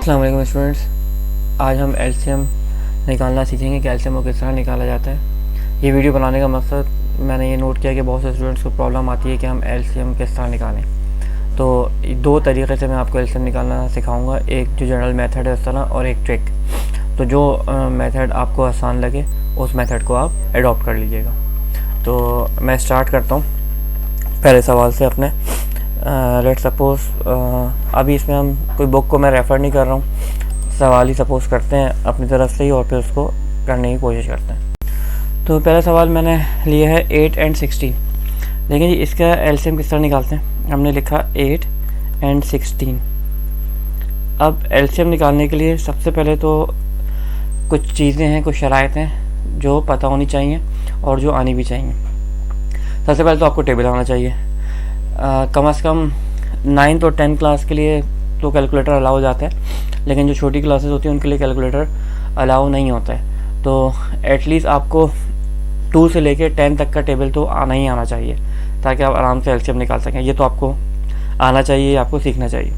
अस्सलाम वालेकुम स्टूडेंट्स। आज हम एलसीएम निकालना सीखेंगे कि एलसीएम को किस तरह निकाला जाता है। ये वीडियो बनाने का मकसद, मैंने ये नोट किया कि बहुत से स्टूडेंट्स को प्रॉब्लम आती है कि हम एलसीएम किस तरह निकालें। तो दो तरीक़े से मैं आपको एलसीएम निकालना सिखाऊंगा, एक जो जनरल मेथड है उस तरह, और एक ट्रिक। तो जो मेथड आपको आसान लगे उस मेथड को आप एडॉप्ट कर लीजिएगा। तो मैं स्टार्ट करता हूँ पहले सवाल से अपने। लेट सपोज अभी इसमें हम कोई बुक को मैं रेफ़र नहीं कर रहा हूँ, सवाल ही सपोज करते हैं अपनी तरफ से ही और फिर उसको करने की कोशिश करते हैं। तो पहला सवाल मैंने लिया है 8 and 16। देखिए जी, इसका एलसीएम किस तरह निकालते हैं। हमने लिखा 8 and 16। अब एलसीएम निकालने के लिए सबसे पहले तो कुछ चीज़ें हैं, कुछ शराइत हैं जो पता होनी चाहिए और जो आनी भी चाहिए। सबसे पहले तो आपको टेबल आना चाहिए। कम से कम 9th और 10th क्लास के लिए तो कैलकुलेटर अलाउ हो जाता है, लेकिन जो छोटी क्लासेस होती हैं उनके लिए कैलकुलेटर अलाउ नहीं होता है। तो एटलीस्ट आपको 2 से लेके 10 तक का टेबल तो आना ही आना चाहिए, ताकि आप आराम से एलसीएम निकाल सकें। ये तो आपको आना चाहिए, आपको सीखना चाहिए।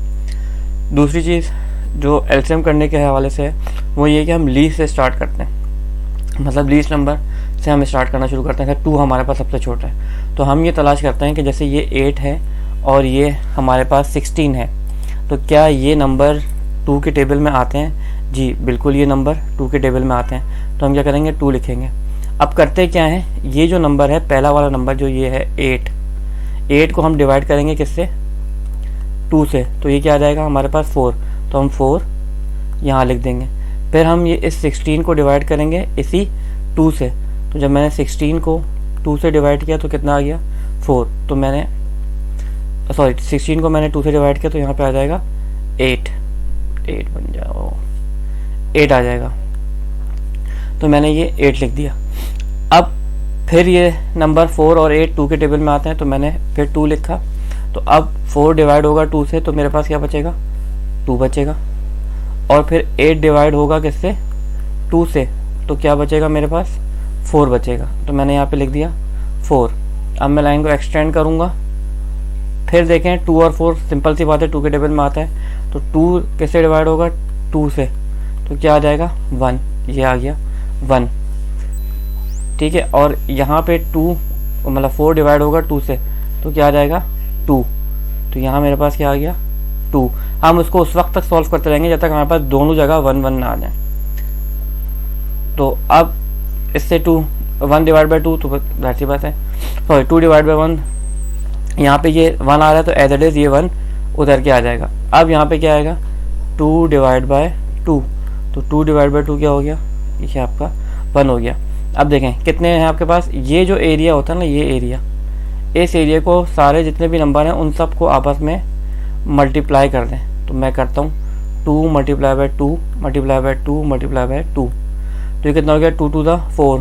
दूसरी चीज़ जो एलसीएम करने के हवाले से है वो ये कि हम लीस्ट से स्टार्ट करते हैं, मतलब लीस्ट नंबर से हम स्टार्ट करना शुरू करते हैं। 2 हमारे पास सबसे छोटा है, तो हम ये तलाश करते हैं कि जैसे ये 8 है और ये हमारे पास 16 है, तो क्या ये नंबर 2 के टेबल में आते हैं। जी बिल्कुल, ये नंबर 2 के टेबल में आते हैं। तो हम क्या करेंगे, 2 लिखेंगे। अब करते क्या है, ये जो नंबर है पहला वाला नंबर जो ये है 8 को हम डिवाइड करेंगे किससे, 2 से। तो ये क्या आ जाएगा हमारे पास 4, तो हम 4 यहाँ लिख देंगे। फिर हम ये इस 16 को डिवाइड करेंगे इसी 2 से। तो जब मैंने 16 को 2 से डिवाइड किया तो कितना आ गया, 4। तो मैंने 16 को मैंने 2 से डिवाइड किया तो यहाँ पे आ जाएगा 8 बन जाओ 8 आ जाएगा। तो मैंने ये 8 लिख दिया। अब फिर ये नंबर 4 और 8 2 के टेबल में आते हैं, तो मैंने फिर 2 लिखा। तो अब 4 डिवाइड होगा 2 से, तो मेरे पास क्या बचेगा, 2 बचेगा। और फिर 8 डिवाइड होगा किससे, 2 से, तो क्या बचेगा मेरे पास, 4 बचेगा। तो मैंने यहाँ पे लिख दिया 4। अब मैं लाइन को एक्सटेंड करूँगा। फिर देखें 2 और 4 सिंपल सी बात है, 2 के टेबल में आता है। तो 2 किससे डिवाइड होगा, 2 से, तो क्या आ जाएगा 1। ये आ गया 1, ठीक है। और यहाँ पे 2 मतलब 4 डिवाइड होगा 2 से, तो क्या आ जाएगा 2। तो यहाँ मेरे पास क्या आ गया 2। हम उसको उस वक्त तक सॉल्व करते रहेंगे जब तक हमारे पास दोनों जगह 1 1 ना आ जाए। तो अब इससे 1 डिवाइड बाई 2, तो जाहिर सी बात है, सॉरी 2 डिवाइड बाई 1, यहाँ पे ये 1 आ रहा है तो एज इट इज़ ये 1 उधर के आ जाएगा। अब यहाँ पे क्या आएगा, 2 डिवाइड बाई 2, तो 2 डिवाइड बाई 2 क्या हो गया, ये आपका 1 हो गया। अब देखें कितने हैं आपके पास, ये जो एरिया होता है ना, ये एरिया, इस एरिया को सारे जितने भी नंबर हैं उन सबको आपस में मल्टीप्लाई कर दें। तो मैं करता हूँ 2 multiply by 2 multiply by 2 multiply by 2, तो ये कितना हो गया, 2 2 4,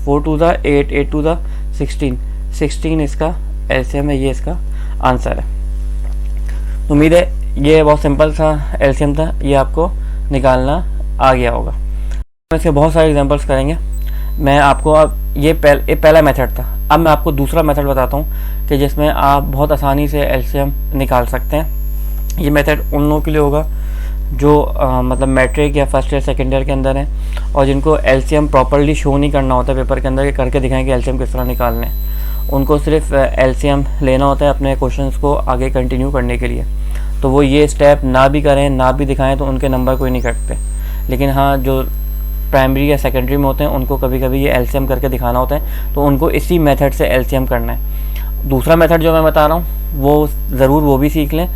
4 2 8, 8 2 16, 16 इसका एलसीएम है, ये इसका आंसर है। उम्मीद है ये बहुत सिंपल सा एलसीएम था, ये आपको निकालना आ गया होगा। इसके बहुत सारे एग्जांपल्स करेंगे। मैं आपको अब ये पहला मेथड था। अब मैं आपको दूसरा मेथड बताता हूँ कि जिसमें आप बहुत आसानी से एलसीएम निकाल सकते हैं। ये मेथड उन लोगों के लिए होगा जो मतलब मैट्रिक या फर्स्ट ईयर सेकेंड ईयर के अंदर हैं और जिनको एलसीएम प्रॉपरली शो नहीं करना होता पेपर के अंदर, करके दिखाएं कि एलसीएम किस तरह निकालने। उनको सिर्फ एलसीएम लेना होता है अपने क्वेश्चंस को आगे कंटिन्यू करने के लिए। तो वो ये स्टेप ना भी करें ना भी दिखाएं तो उनके नंबर कोई नहीं कटते। लेकिन हाँ, जो प्राइमरी या सेकेंडरी में होते हैं उनको कभी कभी ये एलसीएम करके दिखाना होता है, तो उनको इसी मेथड से एलसीएम करना है। दूसरा मेथड जो मैं बता रहा हूँ वो ज़रूर वो भी सीख लें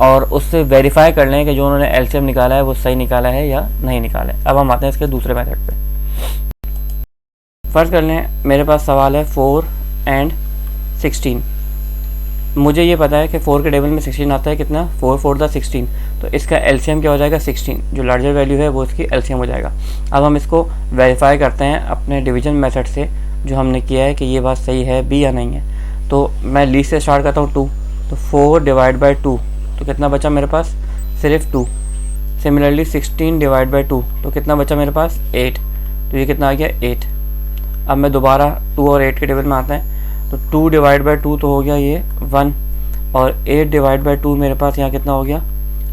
और उससे वेरीफाई कर लें कि जो उन्होंने एलसीएम निकाला है वो सही निकाला है या नहीं निकाला है। अब हम आते हैं इसके दूसरे मेथड पे। फर्ज कर लें मेरे पास सवाल है 4 and 16। मुझे ये पता है कि 4 के टेबल में 16 आता है, कितना, 4 4 16, तो इसका एलसीएम क्या हो जाएगा 16। जो लार्जर वैल्यू है वो इसकी एलसीएम हो जाएगा। अब हम इसको वेरीफाई करते हैं अपने डिवीजन मेथड से, जो हमने किया है कि ये बात सही है भी या नहीं है। तो मैं लीस्ट से स्टार्ट करता हूँ 2, तो 4 डिवाइड बाई 2, तो कितना बचा मेरे पास, सिर्फ 2। सिमिलरली 16 डिवाइड बाई 2, तो कितना बचा मेरे पास 8, तो ये कितना आ गया 8। अब मैं दोबारा 2 और 8 के टेबल में आता है, तो 2 डिवाइड बाई 2 तो हो गया ये 1, और 8 डिवाइड बाई 2 मेरे पास यहाँ कितना हो गया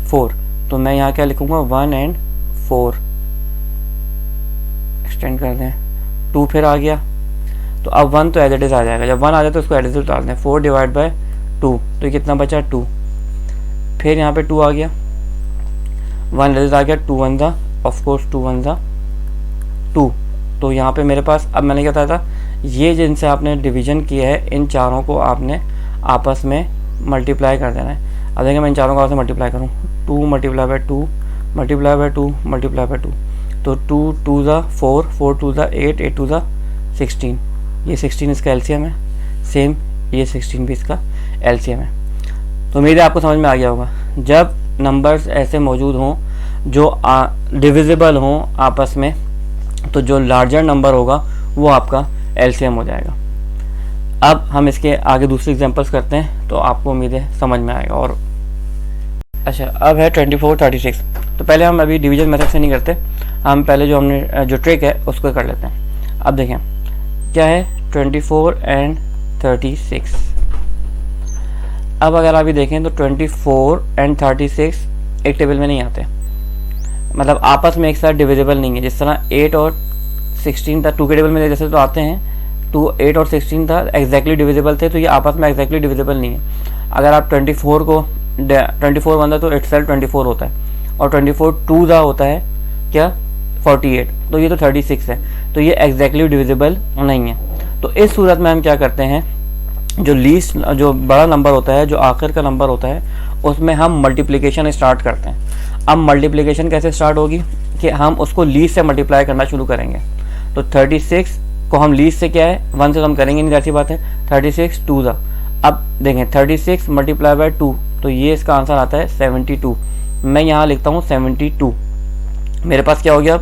4। तो मैं यहाँ क्या लिखूँगा 1 और 4, एक्सटेंड कर दें, 2 फिर आ गया, तो अब 1 तो एज इट इज़ आ जाएगा, जब 1 आ जाए तो उसको एज इट इज़ डाल दें, 4 डिवाइड बाय 2, तो ये कितना बचा 2, फिर यहाँ पे 2 आ गया, 1 एज आ गया, 2 1 ज़ा, ऑफकोर्स 2 1 ज़ा 2, तो यहाँ पे मेरे पास, अब मैंने क्या बताया था, ये जिनसे आपने डिवीजन किया है इन चारों को आपने आपस में मल्टीप्लाई कर देना है। अब देखिए मैं इन चारों को आपस में मल्टीप्लाई करूँ, 2 multiply by 2 multiply by 2 multiply by 2, तो 2 2 ज़ा 4, 4 2 ज़ा 8, 8 2 ज़ा 16, ये 16 इसका एलसीएम है, सेम ये 16 भी इसका एलसीएम है। तो उम्मीद है आपको समझ में आ गया होगा। जब नंबर्स ऐसे मौजूद हों जो डिविजिबल हों आपस में, तो जो लार्जर नंबर होगा वो आपका एलसीएम हो जाएगा। अब हम इसके आगे दूसरे एग्जांपल्स करते हैं, तो आपको उम्मीद है समझ में आएगा। और अच्छा, अब है 24 36। तो पहले हम अभी डिवीजन मेथड से नहीं करते, हम पहले जो ट्रिक है उसको कर लेते हैं। अब देखें क्या है 24 और 36। अब अगर आप ये देखें तो 24 और 36 एक टेबल में नहीं आते, मतलब आपस में एक साथ डिविजिबल नहीं है। जिस तरह 8 और 16 था 2 के टेबल में जैसे तो आते हैं, 8 और 16 था एग्जैक्टली डिविजिबल थे, तो ये आपस में एग्जैक्टली डिविजिबल नहीं है। अगर आप 24 को 24 बनता तो इटसेल्फ 24 होता है, और 24 2 दा होता है क्या 48, तो ये तो 36 है, तो ये एग्जैक्टली डिविजिबल नहीं है। तो इस सूरत में हम क्या करते हैं, जो बड़ा नंबर होता है, जो आखिर का नंबर होता है, उसमें हम मल्टीप्लिकेशन स्टार्ट करते हैं। अब मल्टीप्लिकेशन कैसे स्टार्ट होगी कि हम उसको लीस्ट से मल्टीप्लाई करना शुरू करेंगे। तो 36 को हम लीस्ट से क्या है 1 से तो हम करेंगे नहीं, जैसी बात है, 36 2 ज़ा। अब देखें 36 मल्टीप्लाई बाय 2, तो ये इसका आंसर आता है 72। मैं यहाँ लिखता हूँ 72, मेरे पास क्या हो गया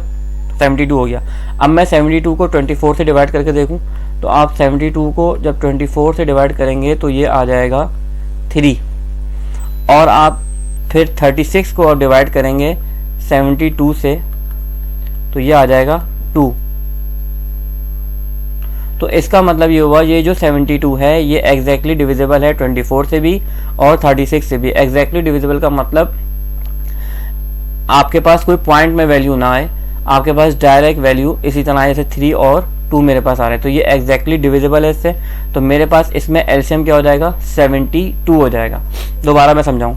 72 हो गया। अब मैं 72 को 24 से डिवाइड करके देखूँ, तो आप 72 को जब 24 से डिवाइड करेंगे तो ये आ जाएगा 3, और आप फिर 36 को आप डिवाइड करेंगे 72 से, तो ये आ जाएगा 2। तो इसका मतलब ये हुआ, ये जो 72 है ये एग्जैक्टली डिविजिबल है 24 से भी और 36 से भी। एग्जैक्टली डिविजिबल का मतलब आपके पास कोई पॉइंट में वैल्यू ना आए, आपके पास डायरेक्ट वैल्यू इसी तरह जैसे 3 और 2 मेरे पास आ रहे हैं, तो ये एग्जैक्टली डिविजिबल है इससे। तो मेरे पास इसमें एलसीएम क्या हो जाएगा 72 हो जाएगा। दोबारा मैं समझाऊं,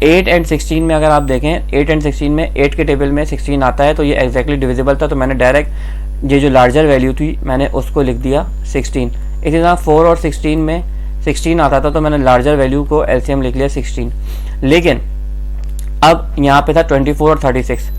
8 और 16 में अगर आप देखें 8 और 16 में 8 के टेबल में 16 आता है, तो ये एग्जैक्टली डिविजिबल था, तो मैंने डायरेक्ट ये जो लार्जर वैल्यू थी मैंने उसको लिख दिया 16। इसी तरह 4 और 16 में 16 आता था, तो मैंने लार्जर वैल्यू को एलसीएम लिख लिया 16। लेकिन अब यहाँ पे था 24 और 36,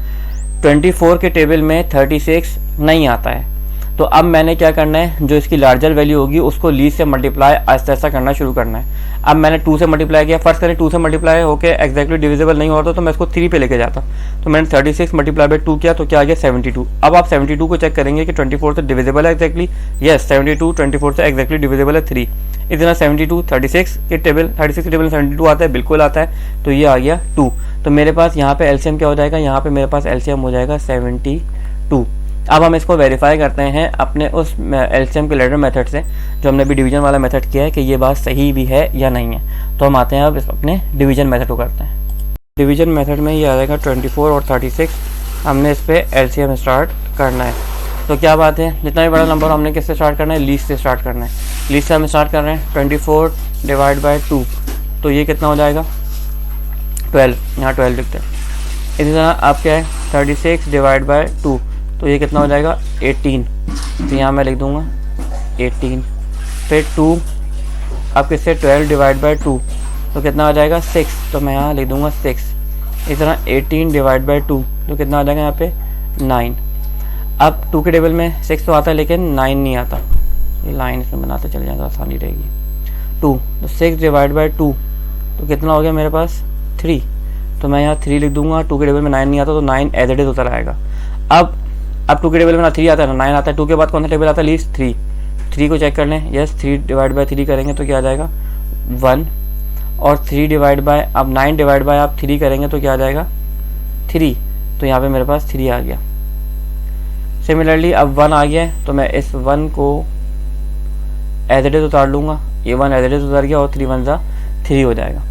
24 के टेबल में 36 नहीं आता है, तो अब मैंने क्या करना है, जो इसकी लार्जर वैल्यू होगी उसको लीस्ट से मल्टीप्लाई आहिस्ता आहिस्ता करना शुरू करना है। अब मैंने 2 से मल्टीप्लाई किया, फर्स्ट करें 2 से मल्टीप्लाई होकर एग्जैक्टली डिविजिबल नहीं होता, तो मैं इसको 3 पे लेके जाता, तो मैंने 36 मल्टीप्लाई बाय 2 किया, तो क्या आ गया 72। अब आप 72 को चेक करेंगे कि 24 से डिविजिबल है एग्जैक्टली, यस 72 24 से एग्जैक्टली डिविजिबल है 3। इतना 72 36 के टेबल 36 के टेबल में 72 आता है, बिल्कुल आता है, तो ये आ गया 2। तो मेरे पास यहाँ पे एलसीएम क्या हो जाएगा, यहाँ पे मेरे पास एलसीएम हो जाएगा 72। अब हम इसको वेरीफाई करते हैं अपने उस एलसीएम के लैडर मेथड से, जो हमने अभी डिवीजन वाला मेथड किया है, कि ये बात सही भी है या नहीं है। तो हम आते हैं अब अपने डिवीजन मेथड को करते हैं। डिवीजन मेथड में ये आ जाएगा 24 और 36, हमने इस पर एलसीएम स्टार्ट करना है। तो क्या बात है, जितना भी बड़ा नंबर हमने किससे स्टार्ट करना है, लीस्ट से स्टार्ट करना है। लीस्ट से हम स्टार्ट कर रहे हैं 24 डिवाइड बाय 2, तो ये कितना हो जाएगा 12, यहाँ 12 लिखते हैं। इसी तरह आप क्या है 36 डिवाइड बाय 2, तो ये कितना हो जाएगा 18, तो यहाँ मैं लिख दूँगा 18। फिर 2 अब किससे 12 डिवाइड बाय 2, तो कितना आ जाएगा 6, तो मैं यहाँ लिख दूँगा 6। इस तरह 18 डिवाइड बाय 2, तो कितना आ जाएगा यहाँ पे 9। अब 2 के टेबल में 6 तो आता है लेकिन 9 नहीं आता, ये लाइन इसमें बनाते चले जाएगा, आसानी रहेगी। 2 तो 6 डिवाइड बाय 2, तो कितना हो गया मेरे पास 3, तो मैं यहाँ 3 लिख दूँगा। 2 के टेबल में 9 नहीं आता, तो 9 एज इट इज होता रहेगा। अब 2 के टेबल में ना 3 आता है ना 9 आता है, 2 के बाद कौन सा टेबल आता है लीस्ट 3। 3 को चेक कर लें, यस 3 डिवाइड बाय 3 करेंगे तो क्या आ जाएगा 1, और 3 डिवाइड बाय, अब 9 डिवाइड बाय आप 3 करेंगे तो क्या आ जाएगा 3, तो यहाँ पे मेरे पास 3 आ गया। सिमिलरली अब 1 आ गया है, तो मैं इस 1 को एज इट इज उतार लूँगा, ये 1 एज इट इज उतार गया, और 3 1 ज़ा 3 हो जाएगा।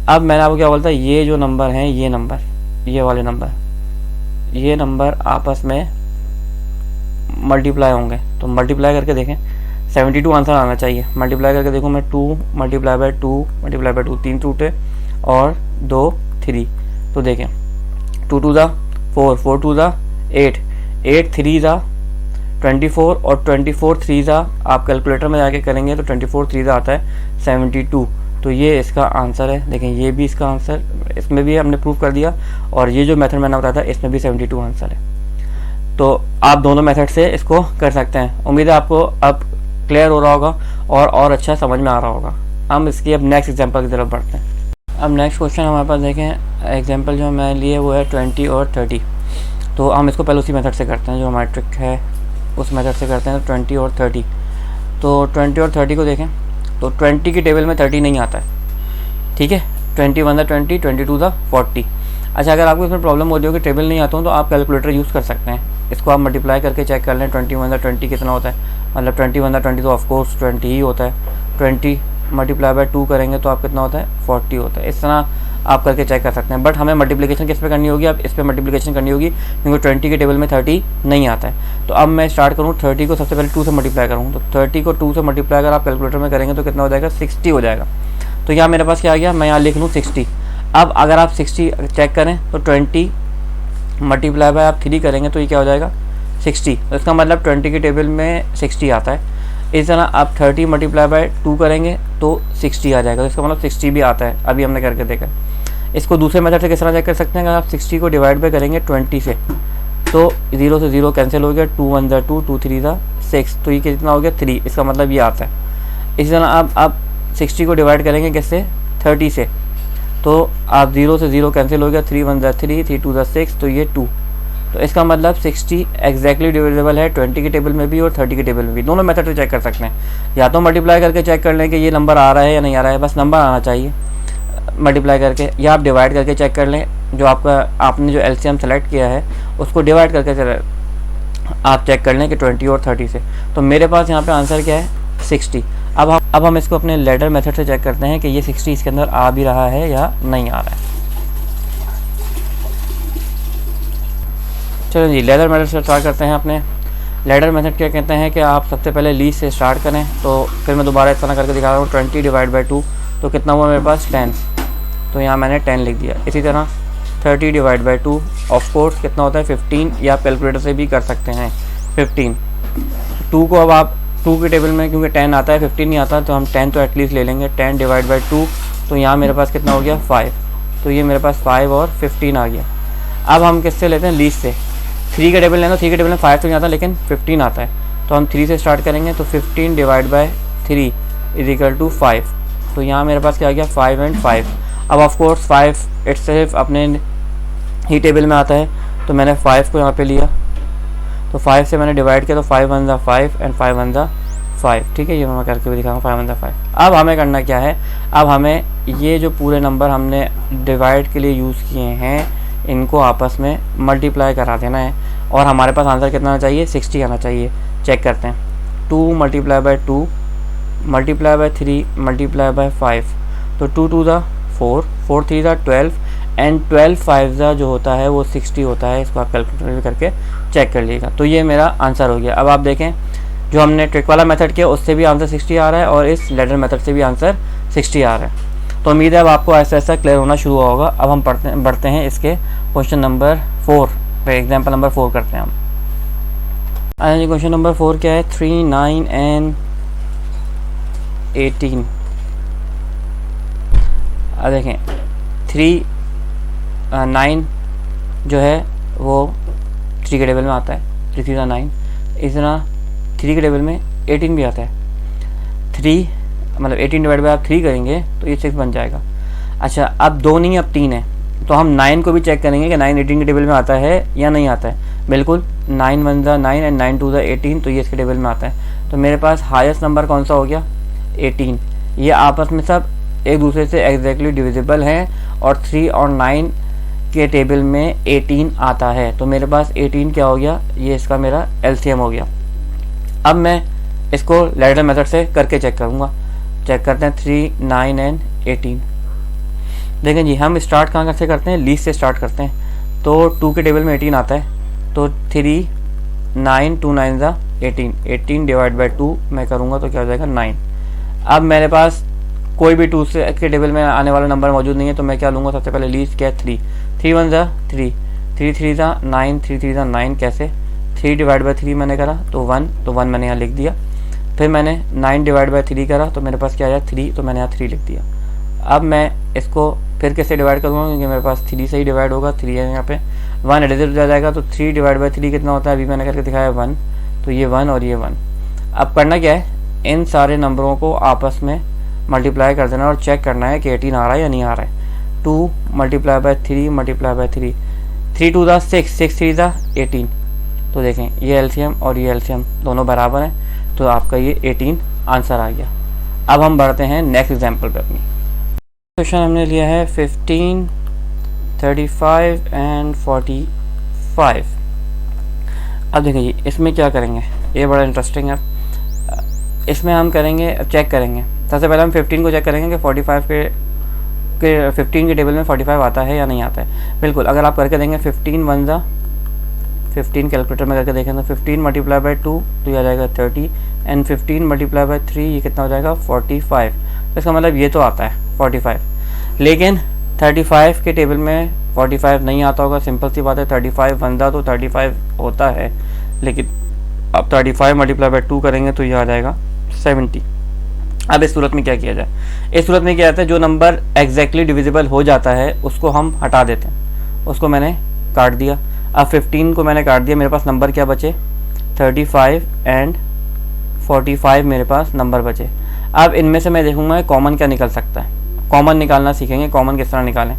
अब मैंने आपको क्या बोलता है, ये जो नंबर है ये नंबर ये वाले नंबर, ये नंबर आपस में मल्टीप्लाई होंगे। तो मल्टीप्लाई करके देखें, 72 आंसर आना चाहिए। मल्टीप्लाई करके देखूँ मैं, 2 मल्टीप्लाई बाय 2 मल्टीप्लाई बाय 2, 3 टूटे और 2 3। तो देखें 2 2 ज़ा 4, 4 2 ज़ा 8, 8 3 ज़ा 24 और 24 3 ज़ा आप कैलकुलेटर में जाके करेंगे तो 24 3 ज़ा आता है 72। तो ये इसका आंसर है। देखें ये भी इसका आंसर, इसमें भी हमने प्रूव कर दिया, और ये जो मेथड मैंने बताया था इसमें भी 72 आंसर है। तो आप दोनों मेथड से इसको कर सकते हैं। उम्मीद है आपको अब क्लियर हो रहा होगा और अच्छा समझ में आ रहा होगा। हम इसकी अब नेक्स्ट एग्जांपल की तरफ बढ़ते हैं। अब नेक्स्ट क्वेश्चन हमारे पास देखें, एग्जांपल जो मैंने लिए वो है 20 और 30। तो हम इसको पहले उसी मेथड से करते हैं जो हमारी ट्रिक है, उस मेथड से करते हैं। 20 और 30, तो 20 और 30 को देखें तो 20 की टेबल में 30 नहीं आता है, ठीक है। 21 20, 22 40। अच्छा, अगर आपको इसमें प्रॉब्लम हो रही हो कि टेबल नहीं आता हो तो आप कैलकुलेटर यूज़ कर सकते हैं। इसको आप मल्टीप्लाई करके चेक कर लें, 21 20 कितना होता है, मतलब 21 20 तो ऑफकोर्स 20 ही होता है। 20 मल्टीप्लाई बाय 2 करेंगे तो आप कितना होता है, 40 होता है। इस तरह आप करके चेक कर सकते हैं। बट हमें मल्टीप्लिकेशन किस पे करनी होगी, अब इस पर मल्टीप्लिकेशन करनी होगी, क्योंकि 20 के टेबल में 30 नहीं आता है। तो अब मैं स्टार्ट करूँ, 30 को सबसे पहले 2 से मल्टीप्लाई करूँ, तो 30 को 2 से मल्टीप्लाई अगर आप कैलकुलेटर में करेंगे तो कितना हो जाएगा, 60 हो जाएगा। तो यहाँ मेरे पास क्या आ गया, मैं यहाँ लिख लूँ 60। अब अगर आप 60 चेक करें तो 20 मल्टीप्लाई बाय आप 3 करेंगे तो ये क्या हो जाएगा, 60। तो इसका मतलब 20 की टेबल में 60 आता है। इस तरह आप 30 मल्टीप्लाई बाय 2 करेंगे तो 60 आ जाएगा। तो इसका मतलब 60 भी आता है, अभी हमने करके देखा। इसको दूसरे मेथड से किस तरह चेक कर सकते हैं, अगर आप 60 को डिवाइड बाय करेंगे 20 से तो 0 से 0 कैंसिल हो गया, 2 1 2, 2 3 6, तो ये कितना हो गया 3। इसका मतलब ये आता है। इसी तरह आप 60 को डिवाइड करेंगे किससे, 30 से, तो आप 0 से 0 कैंसिल हो गया, 3 1 3, 3 2 6, तो ये 2। तो इसका मतलब 60 एग्जैक्टली डिविजिबल है 20 की टेबल में भी और 30 की टेबल में भी। दोनों मेथड से चेक कर सकते हैं। या तो मल्टीप्लाई करके चेक कर लें कि ये नंबर आ रहा है या नहीं आ रहा है, बस नंबर आना चाहिए मल्टीप्लाई करके, या आप डिवाइड करके चेक कर लें। जो आपने जो एलसीएम सेलेक्ट किया है उसको डिवाइड करके आप चेक कर लें कि 20 और 30 से। तो मेरे पास यहाँ पे आंसर क्या है, 60। अब हम इसको अपने लैडर मेथड से चेक करते हैं कि ये 60 इसके अंदर आ भी रहा है या नहीं आ रहा है। चलो जी, लैडर मेथड से स्टार्ट करते हैं। अपने लैडर मेथड क्या कहते हैं कि आप सबसे पहले लीस्ट से स्टार्ट करें। तो फिर मैं दोबारा इस तरह करके दिखा रहा हूँ, 20 डिवाइड बाई 2 तो कितना हुआ मेरे पास, 10। तो यहाँ मैंने 10 लिख दिया। इसी तरह 30 डिवाइड बाई 2 ऑफ कोर्स कितना होता है, 15, या आप कैलकुलेटर से भी कर सकते हैं 15। 2 को अब आप 2 की टेबल में क्योंकि 10 आता है 15 नहीं आता, तो हम 10 तो एटलीस्ट ले लेंगे। 10 डिवाइड बाई 2 तो यहाँ मेरे पास कितना हो गया, 5। तो ये मेरे पास 5 और 15 आ गया। अब हम किससे लेते हैं, लीस्ट से। 3 के टेबल लेना, 3 के टेबल में 5 तो नहीं आता लेकिन 15 आता है, तो हम 3 से स्टार्ट करेंगे। तो 15 divide by 3 is equal to 5। तो यहाँ मेरे पास क्या आ गया, 5 and 5। अब ऑफ कोर्स 5 इट सिर्फ अपने ही टेबल में आता है, तो मैंने 5 को यहाँ पे लिया। तो 5 से मैंने डिवाइड किया, तो 5 1 5 एंड 5 1 5। ठीक है, ये मैं करके भी दिखाऊंगा, 5 1 5। अब हमें करना क्या है, अब हमें ये जो पूरे नंबर हमने डिवाइड के लिए यूज़ किए हैं इनको आपस में मल्टीप्लाई करा देना है, और हमारे पास आंसर कितना आना चाहिए, 60 आना चाहिए। चेक करते हैं, 2 multiply by 2 multiply by 3 multiply by 5, तो 2 2 4, 4 3 12 एंड 12 5 जो होता है वो 60 होता है। इसको आप कैलकुलेटर में करके चेक कर लीजिएगा। तो ये मेरा आंसर हो गया। अब आप देखें, जो हमने ट्रिक वाला मेथड किया उससे भी आंसर 60 आ रहा है और इस लैडर मेथड से भी आंसर 60 आ रहा है। तो उम्मीद है अब आपको ऐसा ऐसा क्लियर होना शुरू होगा। अब हम बढ़ते हैं इसके क्वेश्चन नंबर 4 पे, एग्जाम्पल नंबर 4 करते हैं हम। अच्छा जी, क्वेश्चन नंबर 4 क्या है, 3 9 एंड 18। अब देखें 3 9 जो है वो 3 के टेबल में आता है, 3 3 9। इस तरह 3 के टेबल में 18 भी आता है। 3 मतलब 18 डिवाइड बाय आप 3 करेंगे तो ये 6 बन जाएगा। अच्छा, अब 2 नहीं अब 3 है, तो हम 9 को भी चेक करेंगे कि 9 18 के टेबल में आता है या नहीं आता है। बिल्कुल, 9 1 9 एंड 9 2 18, तो ये इसके टेबल में आता है। तो मेरे पास हाईएस्ट नंबर कौन सा हो गया, 18। ये आपस में सब एक दूसरे से एग्जैक्टली डिविजिबल हैं और 3 और 9 के टेबल में 18 आता है। तो मेरे पास 18 क्या हो गया, ये इसका मेरा एलसीएम हो गया। अब मैं इसको लैडर मेथड से करके चेक करूँगा। चेक करते हैं 3 9 एंड 18। देखें जी, हम स्टार्ट कहाँ से करते हैं, लीस्ट से स्टार्ट करते हैं। तो 2 के टेबल में 18 आता है, तो 3 9 2 9 ज़ा 18, 18 डिवाइड बाई 2 मैं करूँगा तो क्या हो जाएगा 9। अब मेरे पास कोई भी 2 से के टेबल में आने वाला नंबर मौजूद नहीं है, तो मैं क्या लूँगा, सबसे पहले लीस्ट क्या है 3, 3 1 ज़ा 3, 3 3 ज़ा 9, 3 3 ज़ा 9, कैसे 3 डिवाइड बाई 3 मैंने करा तो 1, तो 1 मैंने यहाँ लिख दिया। फिर मैंने 9 डिवाइड बाई 3 करा तो मेरे पास क्या आया 3, तो मैंने यहाँ 3 लिख दिया। अब मैं इसको फिर कैसे डिवाइड करूँगा, क्योंकि मेरे पास 3 से ही डिवाइड होगा, 3 है यहाँ पे, 1 एडिटिव हो जाएगा, तो 3 डिवाइड बाई 3 कितना होता है, अभी मैंने करके दिखाया 1, तो ये 1 और ये 1। अब करना क्या है, इन सारे नंबरों को आपस में मल्टीप्लाई कर देना और चेक करना है कि 18 आ रहा है या नहीं आ रहा है। 2 मल्टीप्लाई बाई 3 मल्टीप्लाई बाई 3, 3 2 ज़ा 6, 6 3 ज़ा 18, तो देखें ये एलसीएम और ये एलसीएम दोनों बराबर हैं, तो आपका ये 18 आंसर आ गया। अब हम बढ़ते हैं नेक्स्ट एग्जाम्पल पे अपनी। क्वेश्चन हमने लिया है 15, 35 एंड 45। अब देखिए इसमें क्या करेंगे, ये बड़ा इंटरेस्टिंग है। इसमें हम करेंगे, चेक करेंगे, सबसे पहले हम 15 को चेक करेंगे कि 45 के 15 के टेबल में 45 आता है या नहीं आता है। बिल्कुल, अगर आप करके देंगे 15 1 ज़ा 15 कैलकुलेटर में करके देखें तो 15 मल्टीप्लाई बाई 2 तो ये आ जाएगा 30, एंड 15 मल्टीप्लाई बाई 3 ये कितना हो जाएगा 45। तो इसका मतलब ये तो आता है 45, लेकिन 35 के टेबल में 45 नहीं आता होगा। सिंपल सी बात है, 35 1 ज़ा तो 35 होता है, लेकिन अब 35 मल्टीप्लाई बाई 2 करेंगे तो ये आ जाएगा 70। अब इस सूरत में क्या किया जाए, इस सूरत में क्या जाता है, जो नंबर एग्जैक्टली डिविजिबल हो जाता है उसको हम हटा देते हैं, उसको मैंने काट दिया। अब 15 को मैंने काट दिया, मेरे पास नंबर क्या बचे 35 एंड 45 मेरे पास नंबर बचे। अब इनमें से मैं देखूंगा कॉमन क्या निकल सकता है, कॉमन निकालना सीखेंगे, कॉमन किस तरह निकालें।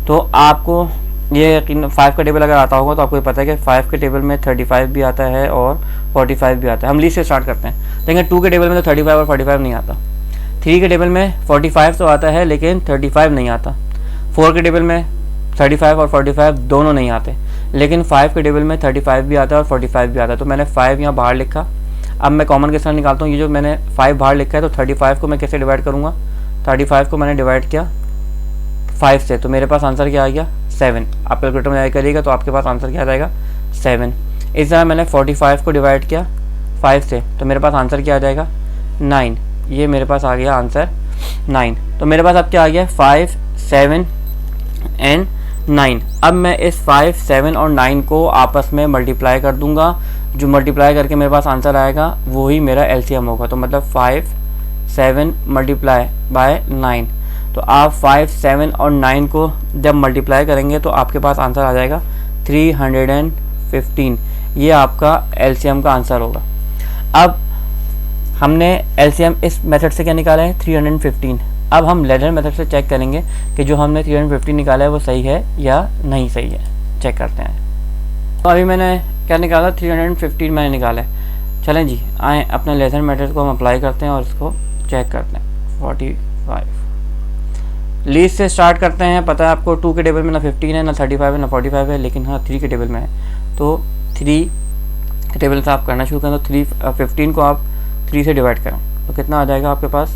तो आपको ये यकीन 5 का टेबल अगर आता होगा तो आपको ये पता है कि 5 के टेबल में 35 भी आता है और 45 भी आता है। हम लीस्ट से स्टार्ट करते हैं, लेकिन 2 के टेबल में तो 35 और 45 नहीं आता। 3 के टेबल में 45 तो आता है लेकिन 35 नहीं आता। 4 के टेबल में 35 और 45 दोनों नहीं आते, लेकिन 5 के टेबल में 35 भी आता है और 45 भी आता है। तो मैंने 5 यहाँ बाहर लिखा। अब मैं कॉमन किस तरह निकालता हूँ, ये जो मैंने 5 बाहर लिखा है तो 35 को मैं कैसे डिवाइड करूँगा, 35 को मैंने डिवाइड किया 5 से, तो मेरे पास आंसर क्या आ गया 7। आप कैलकुलेटर में ऐड करिएगा तो आपके पास आंसर क्या आ जाएगा 7। इस तरह मैंने 45 को डिवाइड किया 5 से, तो मेरे पास आंसर क्या आ जाएगा 9। ये मेरे पास आ गया आंसर 9। तो मेरे पास अब क्या आ गया 5 7 एंड 9। अब मैं इस 5 7 और 9 को आपस में मल्टीप्लाई कर दूंगा, जो मल्टीप्लाई करके मेरे पास आंसर आएगा वही मेरा एलसीएम होगा। तो मतलब 5 7 मल्टीप्लाई बाय 9, तो आप 5 7 और 9 को जब मल्टीप्लाई करेंगे तो आपके पास आंसर आ जाएगा 315। ये आपका एलसीएम का आंसर होगा। अब हमने एलसीएम इस मेथड से क्या निकाला है 315। अब हम लेडर मेथड से चेक करेंगे कि जो हमने 315 निकाला है वो सही है या नहीं सही है, चेक करते हैं। तो अभी मैंने क्या निकाला 315 मैंने निकाला है। चलें जी, आए अपने लेजर मेथड को हम अप्लाई करते हैं और इसको चेक करते हैं। 45 लीस्ट से स्टार्ट करते हैं। पता है आपको 2 के टेबल में ना 15 है, ना 35 है, ना 45 है, लेकिन हाँ 3 के टेबल में है। तो 3 के टेबल से आप करना शुरू करें तो 15 को आप 3 से डिवाइड करें तो कितना आ जाएगा आपके पास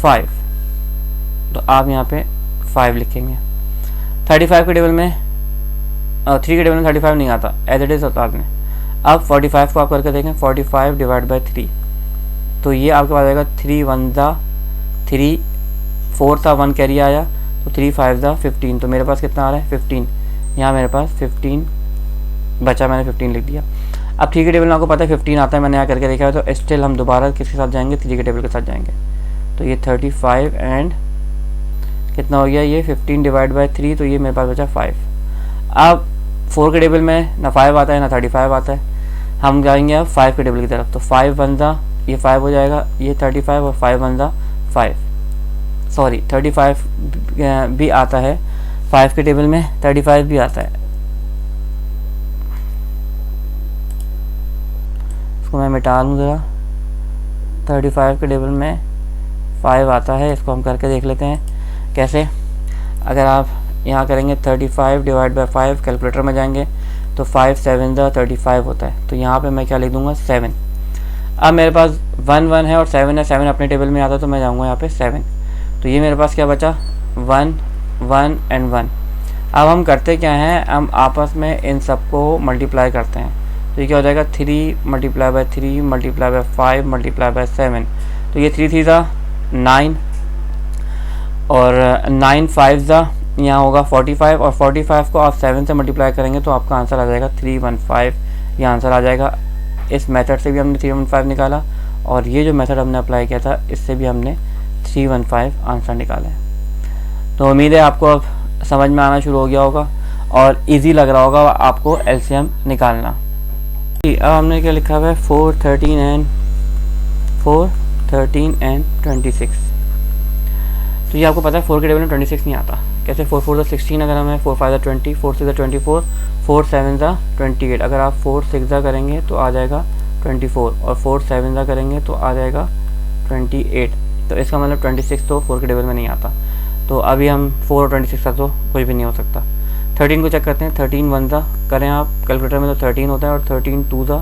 5। तो आप यहाँ पे 5 लिखेंगे। 35 के टेबल में 3 के टेबल में 35 नहीं आता, एज इट इज़ होता आपने। अब 45 को आप करके देखें 45 डिवाइड बाई 3, तो ये आपके पास आएगा 3 1 ज़ा 3, 4 था 1 कैरी आया, तो 3 5 ज़ा 15। तो मेरे पास कितना आ रहा है 15। यहाँ मेरे पास 15 बचा, मैंने 15 लिख दिया। अब 3 के टेबल में आपको पता है 15 आता है, मैंने यहाँ करके देखा है। तो स्टिल हम दोबारा किसके साथ जाएंगे 3 के टेबल के साथ जाएंगे। तो ये 35 एंड कितना हो गया ये 15 डिवाइड बाई 3, तो ये मेरे पास बचा 5। अब 4 के टेबल में ना 5 आता है ना 35 आता है, हम जाएंगे अब 5 के टेबल की तरफ। तो 5 1 ज़ा ये 5 हो जाएगा, ये 35 और 5 1 ज़ा 5, सॉरी 35 भी आता है 5 के टेबल में, 35 भी आता है। इसको मैं मिटा दूँ ज़रा। 35 के टेबल में 5 आता है, इसको हम करके देख लेते हैं कैसे। अगर आप यहाँ करेंगे 35 डिवाइड बाई 5, कैलकुलेटर में जाएंगे तो 5 7 ज़ा 35 होता है। तो यहाँ पे मैं क्या लिख दूँगा 7। अब मेरे पास 1 1 है और 7 है, 7 अपने टेबल में आता है तो मैं जाऊँगा यहाँ पे 7। तो ये मेरे पास क्या बचा 1 1 एंड 1। अब हम करते क्या हैं, हम आपस में इन सबको मल्टीप्लाई करते हैं। तो ये क्या हो जाएगा, 3 multiply by 3 multiply by 5 multiply by 7। तो ये 3 3 ज़ा 9 और 9 5 ज़ा यहाँ होगा 45 और 45 को आप 7 से मल्टीप्लाई करेंगे तो आपका आंसर आ जाएगा 315। ये आंसर आ जाएगा। इस मेथड से भी हमने 315 निकाला और ये जो मेथड हमने अप्लाई किया था इससे भी हमने 315 आंसर निकाला है। तो उम्मीद है आपको अब समझ में आना शुरू हो गया होगा और इजी लग रहा होगा आपको एलसीएम निकालना। अब हमने क्या लिखा हुआ है, 4 13 एंड 26। तो ये आपको पता है 4 के टेबल में 26 नहीं आता। कैसे, 4 4 16 अगर हमें, 4 5 20, 4 6 24, 4 7 28। अगर आप 4 6 करेंगे तो आ जाएगा 24 और 4 7 करेंगे तो आ जाएगा 28। तो इसका मतलब 26 तो 4 के टेबल में नहीं आता। तो अभी हम 4 और 26 का तो कोई भी नहीं हो सकता। 13 को चेक करते हैं। 13 1 करें आप कैलकुलेटर में तो 13 होता है और 13 2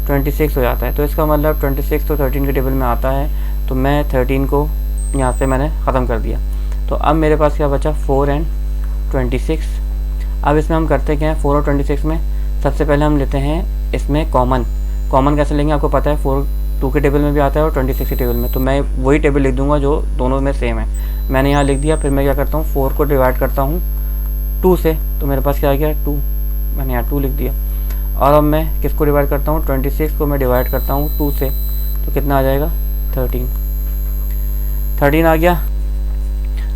26 हो जाता है। तो इसका मतलब 26 तो 13 के टेबल में आता है। तो मैं 13 को यहाँ से मैंने ख़त्म कर दिया। तो अब मेरे पास क्या बचा, 4 एंड 26। अब इसमें हम करते क्या है, 4 और 26 में सबसे पहले हम लेते हैं इसमें कॉमन कैसे लेंगे, आपको पता है 4 2 के टेबल में भी आता है और 26 के टेबल में। तो मैं वही टेबल लिख दूंगा जो दोनों में सेम है। मैंने यहाँ लिख दिया। फिर मैं क्या करता हूँ, 4 को डिवाइड करता हूँ 2 से। तो मेरे पास क्या आ गया, 2। मैंने यहाँ 2 लिख दिया। और अब मैं किसको डिवाइड करता हूँ, 26 को मैं डिवाइड करता हूँ 2 से। तो कितना आ जाएगा, 13 आ गया।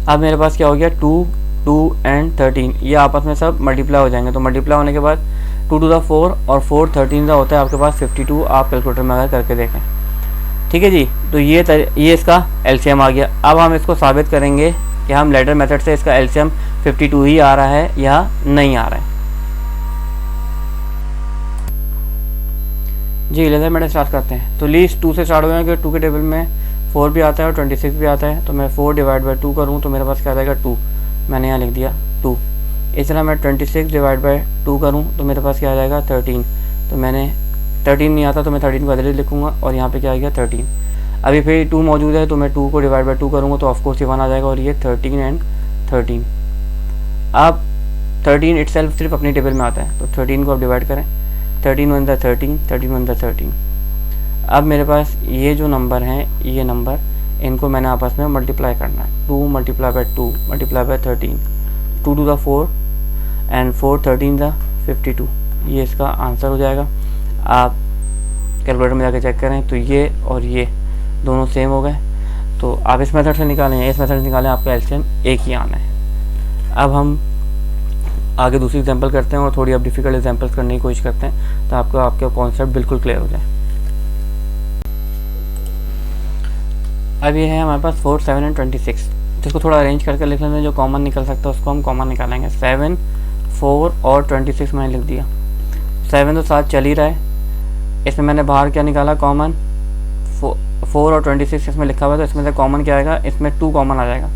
अब मेरे पास क्या हो गया, 2 2 एंड 13 ये आपस में सब मल्टीप्लाई हो जाएंगे। तो मल्टीप्लाई होने के बाद 2 2 4 और 4 13 होता है आपके पास 52। आप कैलकुलेटर में अगर करके देखें, ठीक है जी। तो ये इसका एलसीएम आ गया। अब हम इसको साबित करेंगे कि हम लैडर मेथड से इसका एलसीएम 52 ही आ रहा है या नहीं आ रहा है। जी, लैडर मेथड स्टार्ट करते हैं। तो लीस्ट 2 से स्टार्ट हो जाएगा। 2 के टेबल में 4 भी आता है और 26 भी आता है। तो मैं 4 डिवाइड बाई 2 करूँ तो मेरे पास क्या आ जाएगा, 2। मैंने यहाँ लिख दिया 2। इस तरह मैं 26 डिवाइड बाई 2 करूँ तो मेरे पास क्या आ जाएगा, 13। तो मैंने 13 नहीं आता तो मैं 13 को अदर लिखूँगा और यहाँ पे क्या आ गया, 13। अभी फिर 2 मौजूद है तो मैं 2 को डिवाइड बाई 2 करूँगा तो ऑफकोर्स ये 1 आ जाएगा और ये 13 एंड 13। अब 13 इटसेल्फ सिर्फ अपनी टेबल में आता है। तो 13 को आप डिवाइड करें। 13 1 13, 13 1 13। अब मेरे पास ये जो नंबर हैं, ये नंबर इनको मैंने आपस में मल्टीप्लाई करना है। 2 multiply by 2 multiply by 13, 2 2 4 and 4 13 52। ये इसका आंसर हो जाएगा। आप कैलकुलेटर में जाकर चेक करें तो ये और ये दोनों सेम हो गए। तो आप इस मेथड से निकालें या इस मेथड से निकालें, आपका एलसीएम एक ही आना है। अब हम आगे दूसरी एग्जांपल करते हैं और थोड़ी अब डिफ़िकल्ट एग्जांपल्स करने की कोशिश करते हैं तो आपका कॉन्सेप्ट बिल्कुल क्लियर हो जाए। अब ये है हमारे पास 4 7 एंड 26। तो इसको थोड़ा अरेंज करके लिख लेते हैं। जो कॉमन निकल सकता है उसको हम कॉमन निकालेंगे। 7 4 और 26 मैंने लिख दिया। 7 तो साथ चल ही रहा है। इसमें मैंने बाहर क्या निकाला, कॉमन 4 और 26 इसमें लिखा हुआ है। तो इसमें से कॉमन क्या आएगा, इसमें 2 कॉमन आ जाएगा।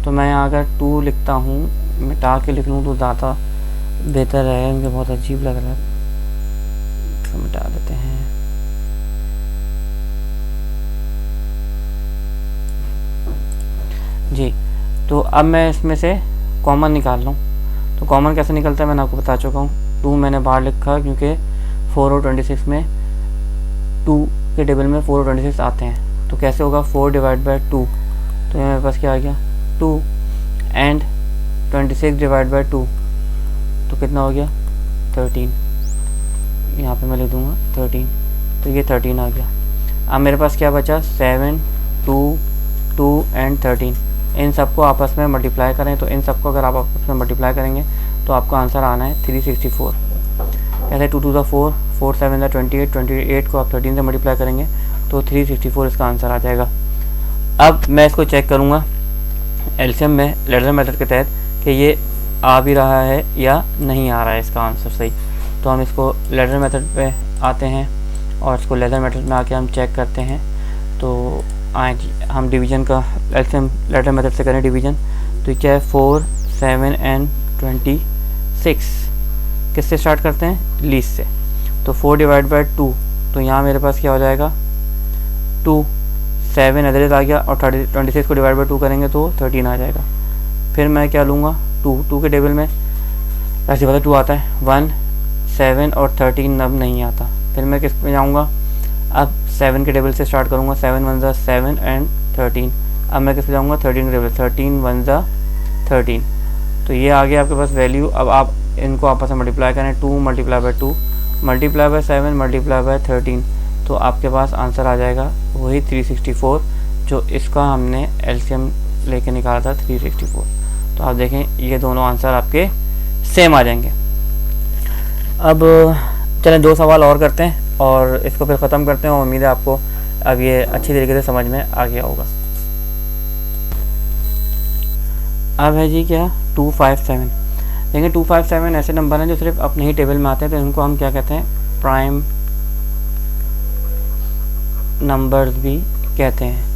तो मैं यहाँ अगर 2 लिखता हूँ, मिटा के लिख लूँ तो ज़्यादा बेहतर है। मुझे बहुत अजीब लग रहा है, तो मिटा देते हैं। जी, तो अब मैं इसमें से कॉमन निकाल लूँ। तो कॉमन कैसे निकलता है मैंने आपको बता चुका हूँ। 2 मैंने बाहर लिखा क्योंकि 4 और 26 में 2 के टेबल में 4 और 26 आते हैं। तो कैसे होगा, 4 डिवाइड बाई 2। तो ये मेरे पास क्या आ गया, 2 एंड 26 डिवाइड बाई 2। तो कितना हो गया, 13। यहाँ पे मैं लिख दूँगा 13। तो ये 13 आ गया। अब मेरे पास क्या बचा, 7 2 2 एंड 13। इन सबको आपस में मल्टीप्लाई करें। तो इन सबको अगर आप आपस में मल्टीप्लाई करेंगे तो आपका आंसर आना है 364। ऐसे 2 2 4 4 7 28, 28 को आप 13 से मल्टीप्लाई करेंगे तो 364 इसका आंसर आ जाएगा। अब मैं इसको चेक करूँगा एलसीएम में लैडर मेथड के तहत कि ये आ भी रहा है या नहीं आ रहा है इसका आंसर सही। तो हम इसको लैडर मेथड पे आते हैं और इसको लैडर मेथड में आके हम चेक करते हैं। तो आए जी, हम डिवीज़न का एलसीएम लैडर मेथड से करें डिवीज़न। तो क्या है, 4 7 एंड 26। किससे स्टार्ट करते हैं, लीस्ट से। तो 4 डिवाइड बाई 2। तो यहाँ मेरे पास क्या हो जाएगा, 2 7 अदरवाइज आ गया और 26 को डिवाइड बाई 2 करेंगे तो 13 आ जाएगा। फिर मैं क्या लूँगा, टू के टेबल में ऐसे पता 2 आता है, 1, 7 और 13 अब नहीं आता। फिर मैं किस पे जाऊँगा, अब 7 के टेबल से स्टार्ट करूँगा, 7 1 ज़ा 7 एंड 13। अब मैं किस पे जाऊँगा, 13 के टेबल, 13 1 ज़ा 13। तो ये आ गया आपके पास वैल्यू। अब आप इनको आपस में मल्टीप्लाई करें, 2 multiply by 2 multiply by 7 multiply by 13, तो आपके पास आंसर आ जाएगा वही 364, जो इसका हमने एलसीएम लेके निकाला था 364। तो आप देखें ये दोनों आंसर आपके सेम आ जाएंगे। अब चलें 2 सवाल और करते हैं और इसको फिर ख़त्म करते हैं, और उम्मीद है आपको अब ये अच्छी तरीके से समझ में आ गया होगा। अब है जी क्या, 257। देखिए 257 ऐसे नंबर हैं जो सिर्फ अपने ही टेबल में आते हैं, तो इनको हम क्या कहते हैं, प्राइम नंबर्स भी कहते हैं।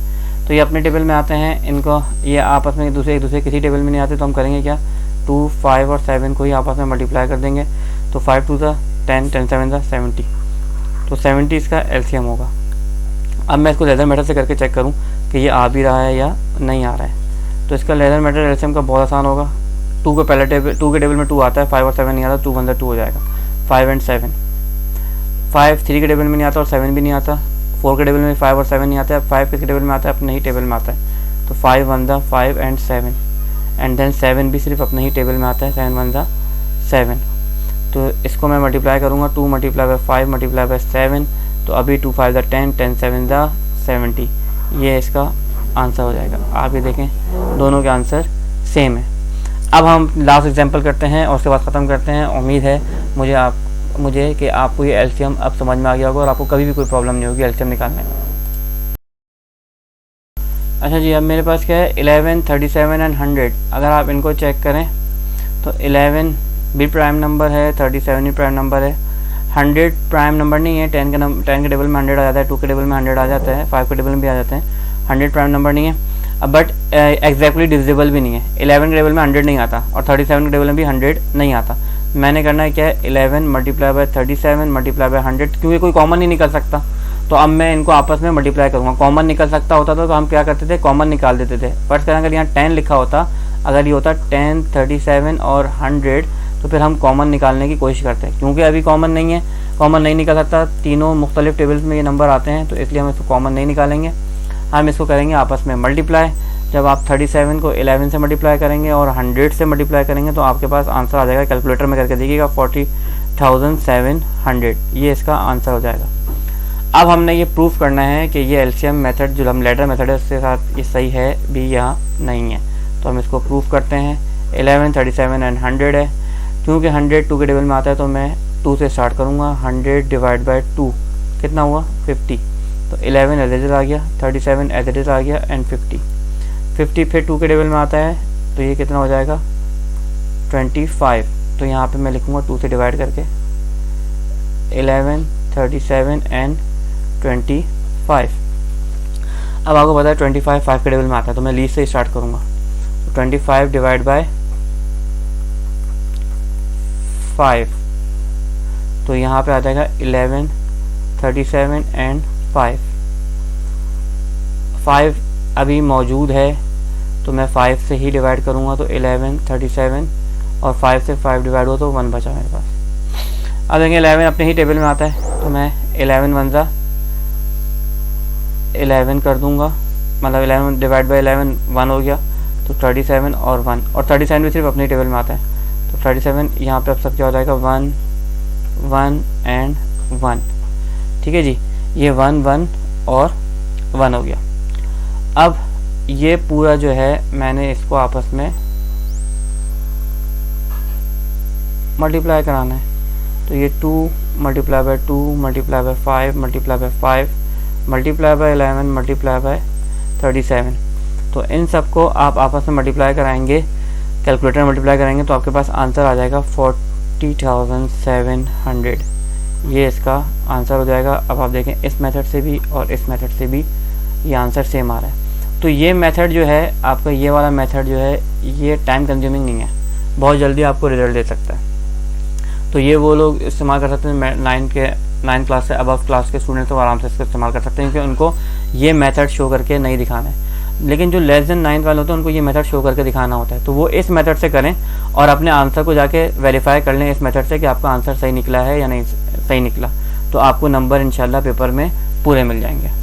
तो ये अपने टेबल में आते हैं, इनको ये आपस में एक दूसरे किसी टेबल में नहीं आते, तो हम करेंगे क्या, 2, 5 और 7 को ही आपस में मल्टीप्लाई कर देंगे। तो 5 2 ज़ा 10, 10 7 ज़ा 70, तो 70 इसका एलसीएम होगा। अब मैं इसको लेज़र मेथड से करके चेक करूं कि ये आ भी रहा है या नहीं आ रहा है। तो इसका लेज़र मेथड एलसीएम का बहुत आसान होगा। 2 के पहले टेबल, 2 के टेबल में 2 आता है, 5 और 7 नहीं आता, 2 1 ज़ा 2 हो जाएगा, 5 एंड 7। 5 3 के टेबल में नहीं आता और 7 भी नहीं आता। 4 के टेबल में 5 और 7 नहीं आता है, 5 किसके टेबल में आता है, अपने ही टेबल में आता है। तो 5 1 ज़ा 5 एंड 7, एंड देन 7 भी सिर्फ अपने ही टेबल में आता है, 7 1 ज़ा 7। तो इसको मैं मल्टीप्लाई करूँगा, 2 मल्टीप्लाई बाय 5 मल्टीप्लाई बाय 7, तो अभी 2 5 ज़ा 10, 10 7 ज़ा 70, ये इसका आंसर हो जाएगा। आप ये देखें दोनों के आंसर सेम है। अब हम लास्ट एग्जांपल करते हैं और उसके बाद ख़त्म करते हैं। उम्मीद है मुझे कि आपको ये एलसीएम अब समझ में आ गया होगा और आपको कभी भी कोई प्रॉब्लम नहीं होगी एलसीएम निकालने में। अच्छा जी, अब मेरे पास क्या है, 11, 37 एंड 100। अगर आप इनको चेक करें तो 11 भी प्राइम नंबर है, 37 भी प्राइम नंबर है, 100 प्राइम नंबर नहीं है। 10 के टेबल में 100 आ जाता है, 2 के टेबल में 100 आ जाता है, 5 के टेबल में भी आ जाते हैं। 100 प्राइम नंबर नहीं है, बट एग्जैक्टली डिविजिबल भी नहीं है। 11 के टेबल में 100 नहीं आता और 37 के टेबल में भी 100 नहीं आता। मैंने करना है क्या है, 11 मल्टीप्लाई बाय 37 मल्टीप्लाई बाय 100, क्योंकि कोई कॉमन नहीं निकल सकता, तो अब मैं इनको आपस में मल्टीप्लाई करूँगा। कॉमन निकल सकता होता तो हम क्या करते थे, कॉमन निकाल देते थे। फर्स्ट करें अगर यहाँ 10 लिखा होता, अगर ये होता 10, 37 और 100, तो फिर हम कॉमन निकालने की कोशिश करते हैं। क्योंकि अभी कॉमन नहीं है, कॉमन नहीं निकल सकता, तीनों मुख्तलिफ टेबल्स में ये नंबर आते हैं, तो इसलिए हम इसको कॉमन नहीं निकालेंगे। हम इसको करेंगे आपस में मल्टीप्लाई। जब आप 37 को 11 से मल्टीप्लाई करेंगे और 100 से मल्टीप्लाई करेंगे तो आपके पास आंसर आ जाएगा, कैलकुलेटर में करके देखिएगा, 40,700, ये इसका आंसर हो जाएगा। अब हमने ये प्रूफ करना है कि ये एलसीएम मेथड जो हम लेटर मेथड है उसके साथ ये सही है भी या नहीं है। तो हम इसको प्रूफ करते हैं। 11, 37 एंड 100 है। क्योंकि 100 2 के टेबल में आता है तो मैं 2 से स्टार्ट करूँगा। 100 डिवाइड बाय 2 कितना हुआ, 50। तो 11 एज इट इज आ गया, 37 एज इट इज आ गया एंड 50 फिर 2 के टेबल में आता है तो ये कितना हो जाएगा, 25। तो यहाँ पे मैं लिखूँगा 2 से डिवाइड करके 11, 37 एंड 25। अब आपको पता है 25 5 के टेबल में आता है, तो मैं लीस्ट से स्टार्ट करूँगा। तो 25 डिवाइड बाय 5, तो यहाँ पे आ जाएगा 11, 37 एंड 5 अभी मौजूद है, तो मैं 5 से ही डिवाइड करूँगा। तो 11, 37 और 5 से 5 डिवाइड हो तो 1 बचा मेरे पास। अब देखेंगे 11 अपने ही टेबल में आता है, तो मैं 11 1 ज़ा 11 कर दूँगा, मतलब 11 डिवाइड बाई 11 1 हो गया। तो 37 और 1, और 37 भी सिर्फ अपने टेबल में आता है। तो 37 यहाँ पे अब सब क्या हो जाएगा, 1 1 एंड 1। ठीक है जी, ये 1 1 और 1 हो गया। अब ये पूरा जो है मैंने इसको आपस में मल्टीप्लाई कराना है। तो ये 2 multiply by 2 multiply by 5 multiply by 5 multiply by 11 multiply by 37। तो इन सबको आप आपस में मल्टीप्लाई कराएंगे, कैलकुलेटर में मल्टीप्लाई करेंगे, तो आपके पास आंसर आ जाएगा 40,700। ये इसका आंसर हो जाएगा। अब आप देखें इस मेथड से भी और इस मेथड से भी ये आंसर सेम आ रहा है। तो ये मेथड जो है आपका, ये वाला मेथड जो है ये टाइम कंज्यूमिंग नहीं है, बहुत जल्दी आपको रिजल्ट दे सकता है। तो ये वो लोग इस्तेमाल कर सकते हैं 9 क्लास से अबव क्लास के स्टूडेंट्स तो आराम से इसको इस्तेमाल कर सकते हैं, क्योंकि उनको ये मेथड शो करके नहीं दिखाना है। लेकिन जो लेस देन 9th वाले होते हैं उनको ये मेथड शो करके दिखाना होता है, तो वो इस मेथड से करें और अपने आंसर को जाके वेरीफाई कर लें इस मेथड से कि आपका आंसर सही निकला है या नहीं सही निकला, तो आपको नंबर इंशाल्लाह पेपर में पूरे मिल जाएंगे।